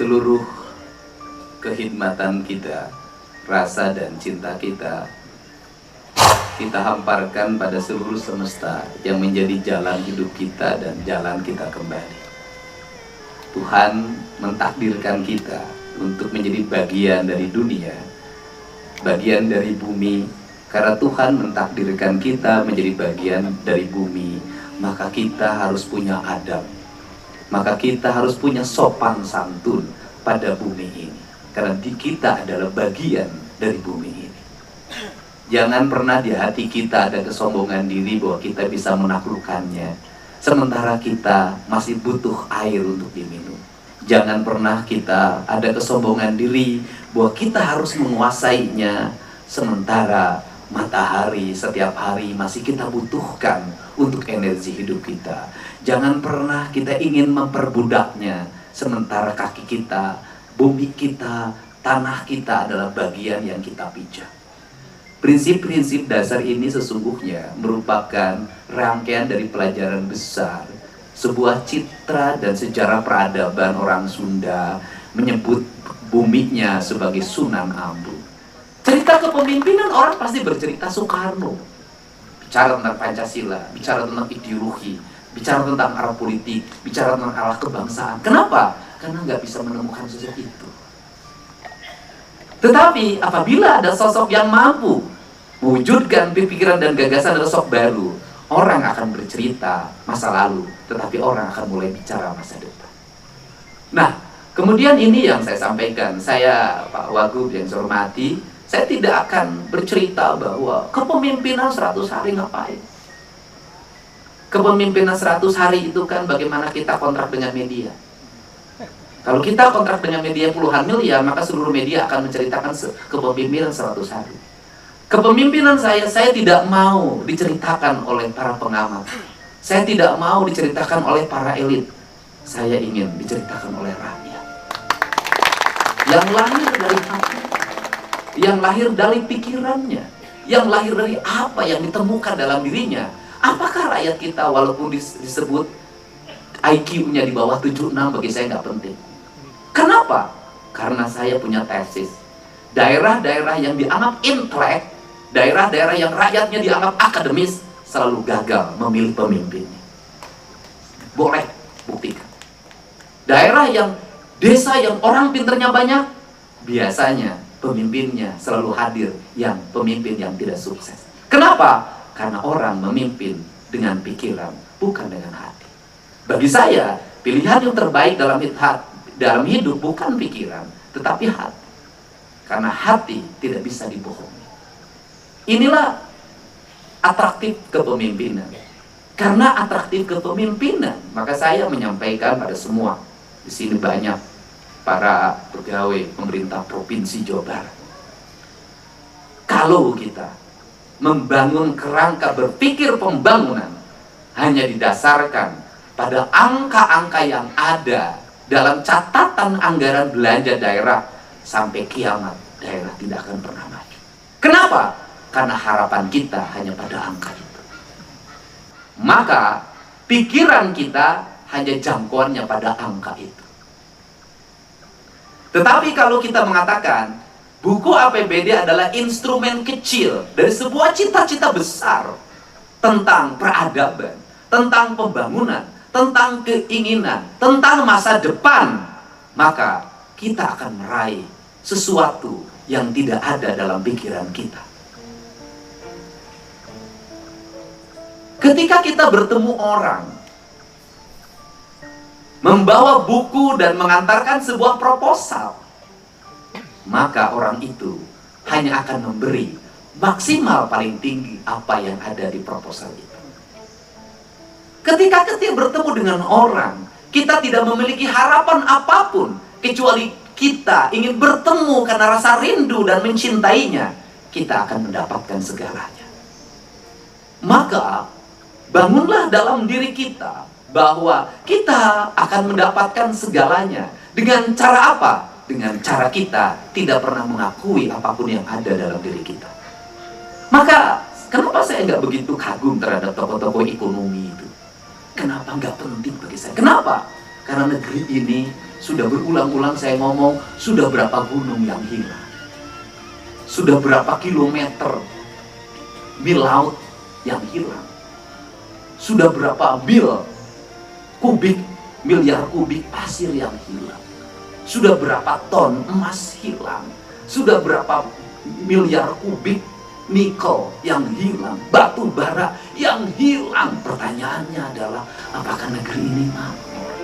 seluruh kehidmatan kita, rasa dan cinta kita hamparkan pada seluruh semesta yang menjadi jalan hidup kita dan jalan kita kembali. Tuhan mentakdirkan kita untuk menjadi bagian dari dunia, bagian dari bumi. Karena Tuhan mentakdirkan kita menjadi bagian dari bumi, maka kita harus punya adab, maka kita harus punya sopan santun pada bumi ini. Karena kita adalah bagian dari bumi ini. Jangan pernah di hati kita ada kesombongan diri bahwa kita bisa menaklukkannya, sementara kita masih butuh air untuk diminum. Jangan pernah kita ada kesombongan diri bahwa kita harus menguasainya, sementara matahari setiap hari masih kita butuhkan untuk energi hidup kita. Jangan pernah kita ingin memperbudaknya, sementara kaki kita, bumi kita, tanah kita adalah bagian yang kita pijak. Prinsip-prinsip dasar ini sesungguhnya merupakan rangkaian dari pelajaran besar, sebuah citra dan sejarah peradaban orang Sunda menyebut buminya sebagai Sunan Ampel. Cerita kepemimpinan orang pasti bercerita Soekarno, bicara tentang Pancasila, bicara tentang ideologi, bicara tentang arah politik, bicara tentang arah kebangsaan. Kenapa? Karena nggak bisa menemukan sosok itu. Tetapi apabila ada sosok yang mampu mewujudkan pikiran dan gagasan dari sosok baru, orang akan bercerita masa lalu, tetapi orang akan mulai bicara masa depan. Nah, kemudian ini yang saya sampaikan. Saya, Pak Wagub yang saya hormati, saya tidak akan bercerita bahwa kepemimpinan 100 hari ngapain. Kepemimpinan 100 hari itu kan bagaimana kita kontrak dengan media. Kalau kita kontrak dengan media puluhan miliar, maka seluruh media akan menceritakan kepemimpinan 100 hari. Kepemimpinan saya tidak mau diceritakan oleh para pengamat. Saya tidak mau diceritakan oleh para elit. Saya ingin diceritakan oleh rakyat. Yang lahir dari hati, yang lahir dari pikirannya, yang lahir dari apa yang ditemukan dalam dirinya. Apakah rakyat kita walaupun disebut IQ-nya di bawah 76, bagi saya nggak penting. Kenapa? Karena saya punya tesis. Daerah-daerah yang dianggap intelek, daerah-daerah yang rakyatnya dianggap akademis, selalu gagal memilih pemimpinnya. Boleh buktikan. Daerah yang, desa yang orang pinternya banyak, biasanya pemimpinnya selalu hadir yang pemimpin yang tidak sukses. Kenapa? Karena orang memimpin dengan pikiran, bukan dengan hati. Bagi saya, pilihan yang terbaik dalam hidup bukan pikiran, tetapi hati. Karena hati tidak bisa dibohongi. Inilah atraktif kepemimpinan. Karena atraktif kepemimpinan, maka saya menyampaikan pada semua. Di sini banyak para pegawai pemerintah Provinsi Jawa Barat. Kalau kita membangun kerangka berpikir pembangunan hanya didasarkan pada angka-angka yang ada dalam catatan anggaran belanja daerah, sampai kiamat daerah tidak akan pernah maju. Kenapa? Karena harapan kita hanya pada angka itu. Maka pikiran kita hanya jangkauannya pada angka itu. Tetapi kalau kita mengatakan buku APBD adalah instrumen kecil dari sebuah cita-cita besar tentang peradaban, tentang pembangunan, tentang keinginan, tentang masa depan, maka kita akan meraih sesuatu yang tidak ada dalam pikiran kita. Ketika kita bertemu orang, membawa buku dan mengantarkan sebuah proposal, maka orang itu hanya akan memberi maksimal paling tinggi apa yang ada di proposal itu. Ketika kita bertemu dengan orang, kita tidak memiliki harapan apapun, kecuali kita ingin bertemu karena rasa rindu dan mencintainya, kita akan mendapatkan segalanya. Maka, bangunlah dalam diri kita bahwa kita akan mendapatkan segalanya. Dengan cara apa? Dengan cara kita tidak pernah mengakui apapun yang ada dalam diri kita. Maka, kenapa saya nggak begitu kagum terhadap tokoh-tokoh ekonomi itu? Kenapa nggak penting bagi saya? Kenapa? Karena negeri ini sudah berulang-ulang saya ngomong, sudah berapa gunung yang hilang, sudah berapa kilometer mil laut yang hilang, sudah berapa miliar kubik pasir yang hilang, sudah berapa ton emas hilang, sudah berapa miliar kubik nikel yang hilang, batu bara yang hilang. Pertanyaannya adalah, apakah negeri ini makmur?